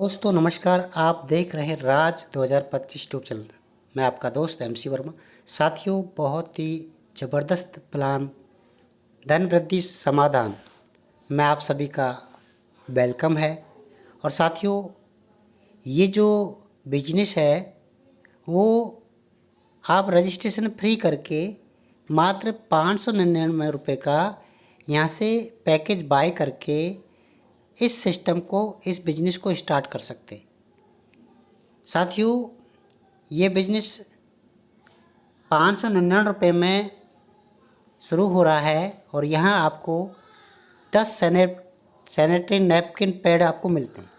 दोस्तों नमस्कार। आप देख रहे हैं राज 2025 यूट्यूब चैनल। मैं आपका दोस्त MC वर्मा। साथियों, बहुत ही ज़बरदस्त प्लान धन वृद्धि समाधान में आप सभी का वेलकम है। और साथियों, ये जो बिजनेस है वो आप रजिस्ट्रेशन फ्री करके मात्र 599 रुपये का यहाँ से पैकेज बाय करके इस सिस्टम को, इस बिजनेस को स्टार्ट कर सकते। साथियों, ये बिजनेस 599 रुपये में शुरू हो रहा है और यहाँ आपको 10 सैनिटरी नैपकिन पैड आपको मिलते हैं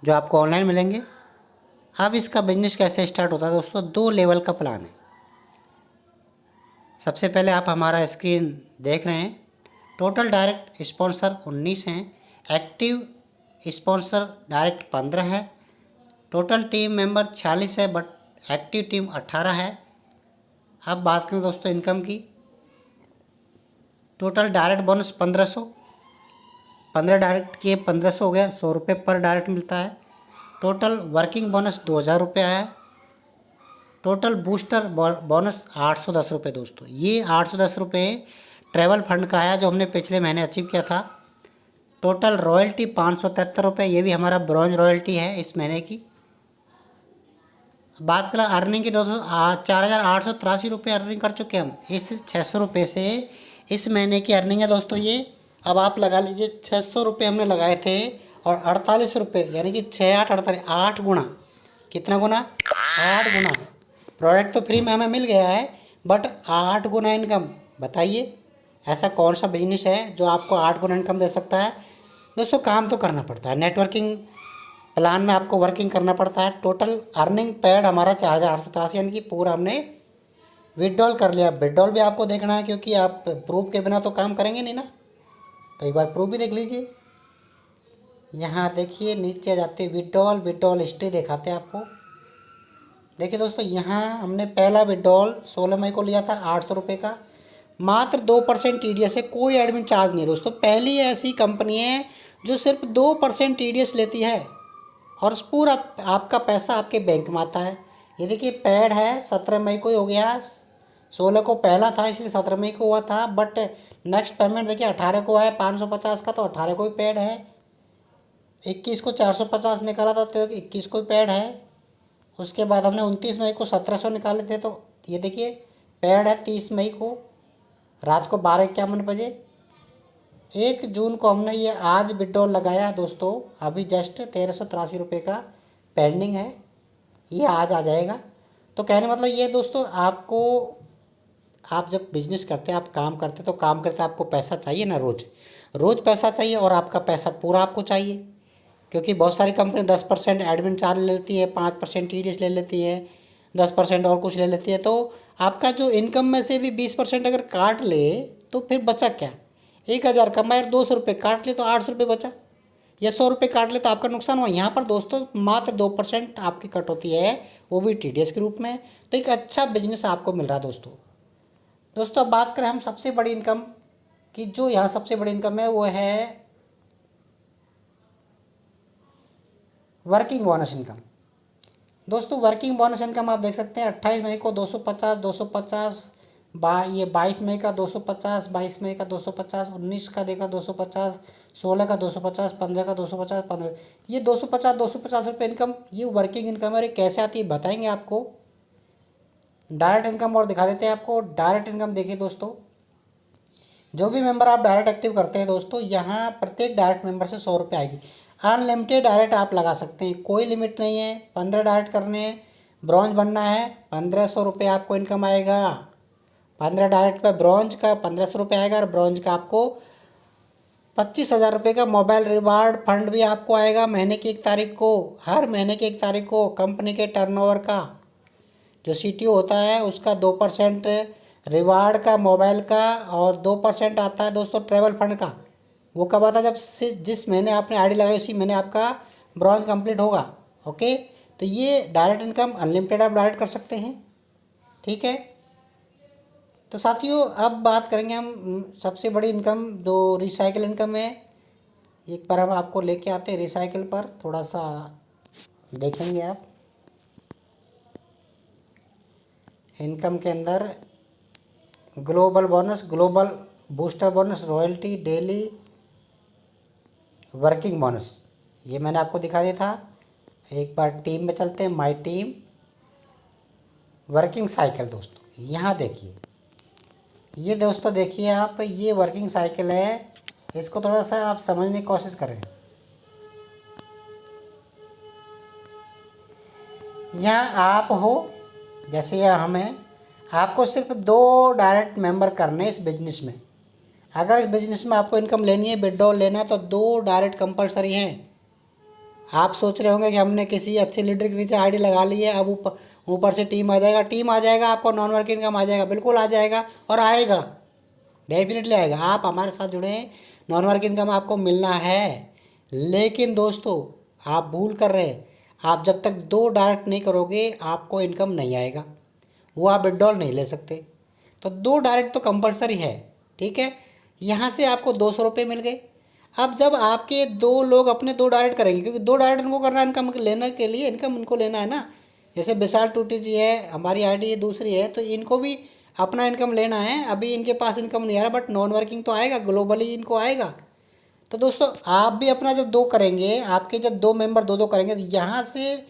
जो आपको ऑनलाइन मिलेंगे। अब इसका बिजनेस कैसे स्टार्ट होता है दोस्तों, 2 लेवल का प्लान है। सबसे पहले आप हमारा स्क्रीन देख रहे हैं। टोटल डायरेक्ट स्पॉन्सर 19 हैं, एक्टिव स्पॉन्सर डायरेक्ट 15 है, टोटल टीम मेंबर 46 है बट एक्टिव टीम 18 है। अब बात करें दोस्तों इनकम की, टोटल डायरेक्ट बोनस 1500, 15 डायरेक्ट किए 1500 हो गया, 100 रुपये पर डायरेक्ट मिलता है। टोटल वर्किंग बोनस 2000 रुपये आया। टोटल बूस्टर बोनस 810 रुपये। दोस्तों ये 810 रुपये ट्रैवल फंड का आया जो हमने पिछले महीने अचीव किया था। टोटल रॉयल्टी 573 रुपये, ये भी हमारा ब्रॉन्ज रॉयल्टी है इस महीने की। बात करें अर्निंग की दोस्तों, 4883 रुपये अर्निंग कर चुके हम इस 600 रुपये से। इस महीने की अर्निंग है दोस्तों ये। अब आप लगा लीजिए 600 रुपये हमने लगाए थे और 48 रुपये, यानी कि 6 8 48, 8 गुना। कितना गुना? 8 गुना। प्रोडक्ट तो फ्री में हमें मिल गया है बट 8 गुना इनकम। बताइए ऐसा कौन सा बिजनेस है जो आपको 8 गुना इनकम दे सकता है? दोस्तों काम तो करना पड़ता है, नेटवर्किंग प्लान में आपको वर्किंग करना पड़ता है। टोटल अर्निंग पैड हमारा 4883, यानी कि पूरा हमने विड्रॉल कर लिया। विड्रॉल भी आपको देखना है क्योंकि आप प्रूफ के बिना तो काम करेंगे नहीं ना। तो एक बार प्रूफ भी देख लीजिए। यहाँ देखिए नीचे आ जाते विड्रॉल हिस्ट्री दिखाते हैं आपको। देखिए दोस्तों, यहाँ हमने पहला विड्रॉल 16 मई को लिया था 800 रुपये का। मात्र 2% TDS है, कोई एडमिन चार्ज नहीं है दोस्तों। पहली ऐसी कंपनी है जो सिर्फ 2% TDS लेती है और पूरा आपका पैसा आपके बैंक में आता है। ये देखिए पैड है, 17 मई को ही हो गया। 16 को पहला था इसलिए 17 मई को हुआ था, बट नेक्स्ट पेमेंट देखिए 18 को आया 550 का, तो 18 को ही पैड है। 21 को 450 निकाला था तो 21 को ही पैड है। उसके बाद हमने 29 मई को 1700 निकाले थे, तो ये देखिए पैड है 30 मई को रात को 12:51 बजे। 1 जून को हमने ये आज विड्रॉल लगाया दोस्तों, अभी जस्ट 1383 रुपये का पेंडिंग है, ये आज आ जाएगा। तो कहने मतलब ये दोस्तों, आपको, आप जब बिजनेस करते हैं, आप काम करते तो काम करते आपको पैसा चाहिए ना, रोज़ पैसा चाहिए और आपका पैसा पूरा आपको चाहिए। क्योंकि बहुत सारी कंपनी 10% एडमिन चार्ज ले लेती है, 5% TDS ले लेती है, 10% और कुछ ले लेती है। तो आपका जो इनकम में से भी 20% अगर काट ले तो फिर बचा क्या? 1000 कमाए 200 रुपये काट ले तो 800 रुपये बचा, या 100 रुपये काट ले तो आपका नुकसान हुआ। यहाँ पर दोस्तों मात्र 2% आपकी कट होती है, वो भी TDS के रूप में। तो एक अच्छा बिजनेस आपको मिल रहा है दोस्तों। अब बात करें हम सबसे बड़ी इनकम की, जो यहाँ सबसे बड़ी इनकम है वो है वर्किंग बोनस इनकम। दोस्तों वर्किंग बोनस इनकम आप देख सकते हैं 28 मई को 250, ये 22 मई का 250, 22 मई का 250, 19 का देखा 250, 16 का 250, 15 का 250, 15, ये 250 रुपये इनकम, ये वर्किंग इनकम है। और ये कैसे आती है बताएंगे आपको। डायरेक्ट इनकम और दिखा देते हैं आपको। डायरेक्ट इनकम देखिए दोस्तों, जो भी मेंबर आप डायरेक्ट एक्टिव करते हैं दोस्तों, यहाँ प्रत्येक डायरेक्ट मेंबर से 100 रुपये आएगी। अनलिमिटेड डायरेक्ट आप लगा सकते हैं, कोई लिमिट नहीं है। 15 डायरेक्ट करने हैं, ब्रॉन्ज बनना है, 1500 रुपये आपको इनकम आएगा। 15 डायरेक्ट पे ब्रॉन्ज का 1500 रुपये आएगा और ब्रॉन्ज का आपको 25,000 रुपये का मोबाइल रिवार्ड फंड भी आपको आएगा महीने की 1 तारीख को। हर महीने की 1 तारीख को कंपनी के टर्नओवर का जो CTO होता है उसका 2% रिवार्ड का मोबाइल का, और 2% आता है दोस्तों ट्रैवल फंड का। वो कब आता है? जब जिस महीने आपने ID लगाई उसी महीने आपका ब्रॉन्ज कंप्लीट होगा। ओके, तो ये डायरेक्ट इनकम अनलिमिटेड आप डायरेक्ट कर सकते हैं, ठीक है। तो साथियों अब बात करेंगे हम सबसे बड़ी इनकम जो रिसाइकिल इनकम है। एक बार हम आपको लेके आते हैं रिसाइकिल पर, थोड़ा सा देखेंगे आप। इनकम के अंदर global bonus, global booster bonus, royalty, daily working bonus, ये मैंने आपको दिखा दिया था। एक बार टीम में चलते हैं, माय टीम, वर्किंग साइकिल दोस्तों, यहाँ देखिए, ये दोस्तों देखिए आप, ये वर्किंग साइकिल है। इसको थोड़ा सा आप समझने की कोशिश करें। यहाँ आप हो, जैसे यहाँ हम हैं, आपको सिर्फ 2 डायरेक्ट मेंबर करने इस बिजनेस में। अगर इस बिजनेस में आपको इनकम लेनी है, विड्रॉल लेना है, तो 2 डायरेक्ट कंपलसरी हैं। आप सोच रहे होंगे कि हमने किसी अच्छे लीडर के नीचे आईडी लगा ली है, अब ऊपर से टीम आ जाएगा। टीम आ जाएगा, आपको नॉन वर्किंग इनकम आ जाएगा, बिल्कुल आ जाएगा और आएगा, डेफिनेटली आएगा। आप हमारे साथ जुड़े हैं, नॉन वर्किंग इनकम आपको मिलना है। लेकिन दोस्तों आप भूल कर रहे हैं, आप जब तक 2 डायरेक्ट नहीं करोगे आपको इनकम नहीं आएगा, वो आप विड्रॉल नहीं ले सकते। तो 2 डायरेक्ट तो कंपलसरी है, ठीक है। यहाँ से आपको 200 रुपये मिल गए। अब जब आपके 2 लोग अपने 2 डायरेक्ट करेंगे, क्योंकि 2 डायरेक्ट इनको करना है इनकम लेने के लिए, इनकम इनको लेना है ना। जैसे विशाल टूटी जी है, हमारी आईडी दूसरी है, तो इनको भी अपना इनकम लेना है। अभी इनके पास इनकम नहीं आ रहा, बट नॉन वर्किंग तो आएगा, ग्लोबली इनको आएगा। तो दोस्तों आप भी अपना जब 2 करेंगे, आपके जब 2 मेंबर 2-2 करेंगे, तो यहाँ से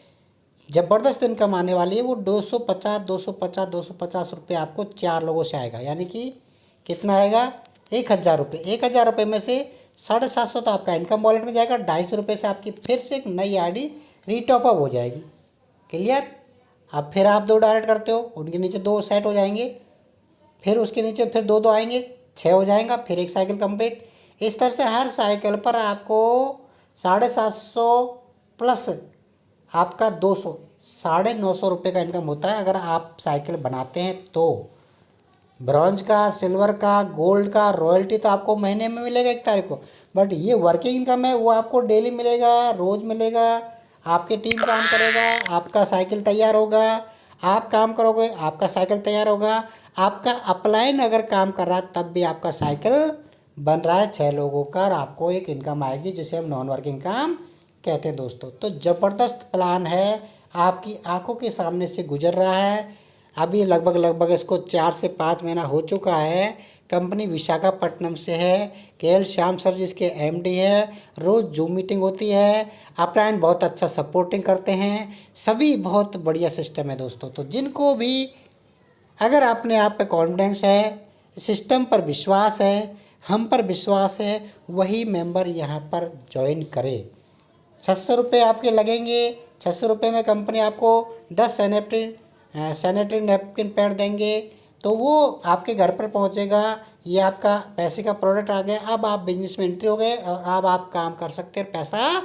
ज़बरदस्त इनकम आने वाली है। वो 250 रुपये आपको 4 लोगों से आएगा। यानी कि कितना आएगा, 1000 रुपये। 1000 रुपये में से 750 तो आपका इनकम वॉलेट में जाएगा, 250 रुपये से आपकी फिर से एक नई आईडी रीटॉपअप हो जाएगी। क्लियर। अब फिर आप 2 डायरेक्ट करते हो, उनके नीचे 2 सेट हो जाएंगे, फिर उसके नीचे फिर 2-2 आएंगे, 6 हो जाएगा, फिर एक साइकिल कंप्लीट। इस तरह से हर साइकिल पर आपको 750 प्लस आपका 200, 950 रुपये का इनकम होता है अगर आप साइकिल बनाते हैं तो। ब्रॉन्ज का, सिल्वर का, गोल्ड का, रॉयल्टी तो आपको महीने में मिलेगा 1 तारीख को, बट ये वर्किंग इनकम है, वो आपको डेली मिलेगा, रोज़ मिलेगा। आपकी टीम काम करेगा, आपका साइकिल तैयार होगा, आप काम करोगे, आपका साइकिल तैयार होगा। आपका अपलाइन अगर काम कर रहा है तब भी आपका साइकिल बन रहा है 6 लोगों का, और आपको एक इनकम आएगी जिसे हम नॉन वर्किंग काम कहते हैं दोस्तों। तो ज़बरदस्त प्लान है, आपकी आंखों के सामने से गुजर रहा है। अभी लगभग इसको 4 से 5 महीना हो चुका है। कंपनी विशाखापट्टनम से है, केएल श्याम सर जी इसके एमडी है। रोज़ जूम मीटिंग होती है, अपलाइन बहुत अच्छा सपोर्टिंग करते हैं, सभी बहुत बढ़िया सिस्टम है दोस्तों। तो जिनको भी अगर अपने आप पे कॉन्फिडेंस है, सिस्टम पर विश्वास है, हम पर विश्वास है, वही मेंबर यहाँ पर ज्वाइन करे। 600 रुपये आपके लगेंगे। 600 रुपये में कंपनी आपको 10 सैनिटरी नैपकिन पैड देंगे, तो वो आपके घर पर पहुंचेगा। ये आपका पैसे का प्रोडक्ट आ गया। अब आप बिजनेस में एंट्री हो गए और अब आप काम कर सकते हैं, पैसा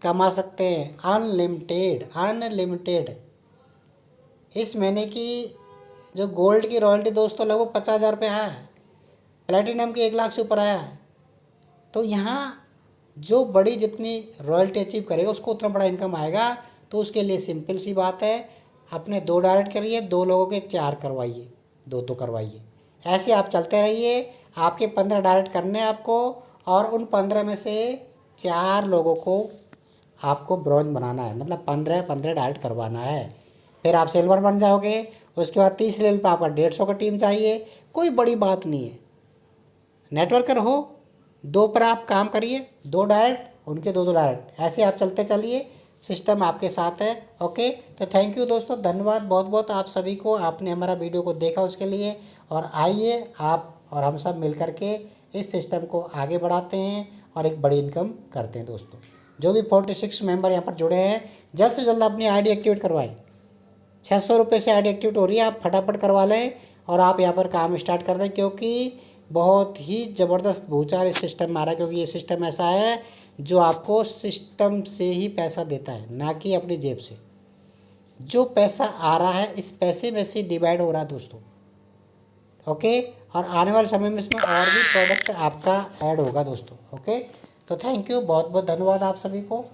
कमा सकते हैं, अनलिमिटेड। इस महीने की जो गोल्ड की रॉयल्टी दोस्तों लगभग 50,000 रुपये आया है, प्लेटिनम की 1 लाख से ऊपर आया है। तो यहाँ जो बड़ी जितनी रॉयल्टी अचीव करेगा उसको उतना बड़ा इनकम आएगा। तो उसके लिए सिंपल सी बात है, अपने 2 डायरेक्ट करिए, 2 लोगों के 4 करवाइए, 2 करवाइए। ऐसे आप चलते रहिए। आपके 15 डायरेक्ट करने हैं आपको, और उन 15 में से 4 लोगों को आपको ब्रॉन्ज बनाना है, मतलब 15 डायरेक्ट करवाना है। फिर आप सिल्वर बन जाओगे। उसके बाद 30 लेवल पर आपका 150 का टीम चाहिए, कोई बड़ी बात नहीं है। नेटवर्कर हो, 2 पर आप काम करिए, 2 डायरेक्ट, उनके 2 डायरेक्ट, ऐसे आप चलते चलिए, सिस्टम आपके साथ है। ओके, तो थैंक यू दोस्तों, धन्यवाद बहुत बहुत आप सभी को, आपने हमारा वीडियो को देखा उसके लिए। और आइए आप और हम सब मिल कर के इस सिस्टम को आगे बढ़ाते हैं और एक बड़ी इनकम करते हैं दोस्तों। जो भी 46 मेंबर यहाँ पर जुड़े हैं, जल्द से जल्द अपनी आईडी एक्टिवेट करवाएं। 600 रुपये से आईडी एक्टिवेट हो रही है, आप फटाफट करवा लें और आप यहाँ पर काम स्टार्ट कर दें, क्योंकि बहुत ही ज़बरदस्त भूचाल इस सिस्टम में आ रहा है। क्योंकि ये सिस्टम ऐसा है जो आपको सिस्टम से ही पैसा देता है, ना कि अपनी जेब से। जो पैसा आ रहा है इस पैसे में से डिवाइड हो रहा है दोस्तों। ओके, और आने वाले समय में इसमें और भी प्रोडक्ट आपका ऐड होगा दोस्तों। ओके, तो थैंक यू, बहुत बहुत धन्यवाद आप सभी को।